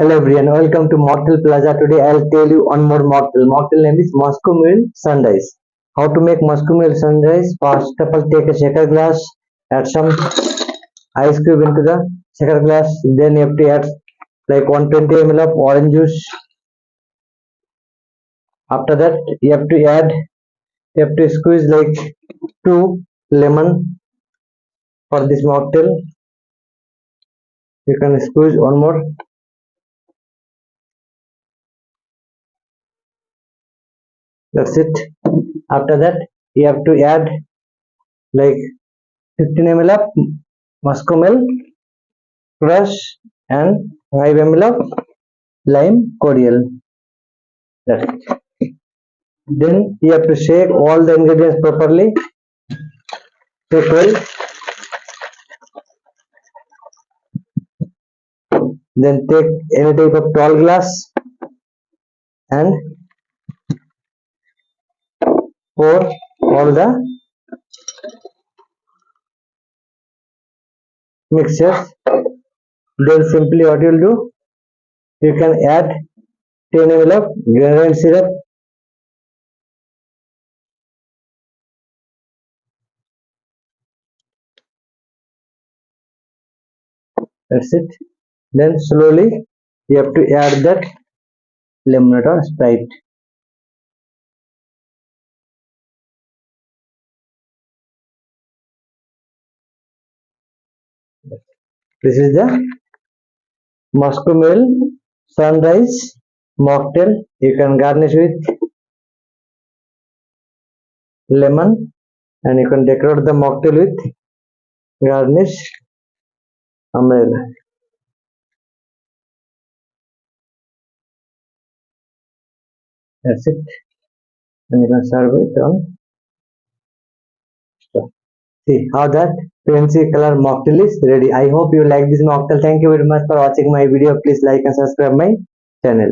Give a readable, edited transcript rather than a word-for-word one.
Hello everyone, welcome to Mocktail Plaza. Today I'll tell you one more mocktail. Mocktail name is Muskmelon Sunrise. How to make Muskmelon Sunrise? First of all, take a shaker glass, add some ice cube into the shaker glass. Then you have to add like 120 ml of orange juice. After that, you have to squeeze like 2 lemon for this mocktail. You can squeeze one more. That's it. After that, you have to add like 15 ml of Muskmelon crush and 5 ml of lime cordial. That's it. Then you have to shake all the ingredients properly. Shake well. Then take any type of tall glass and pour all the mixtures. Then simply what you'll do, you can add 10 ml of granite syrup. That's it. Then slowly you have to add that lemonade or Sprite. This is the Muskmelon Sunrise mocktail. You can garnish with lemon and you can decorate the mocktail with garnish umbrella. That's it. And you can serve it on stuff. See how that fancy color mocktail is ready. I hope you like this mocktail. Thank you very much for watching my video. Please like and subscribe my channel.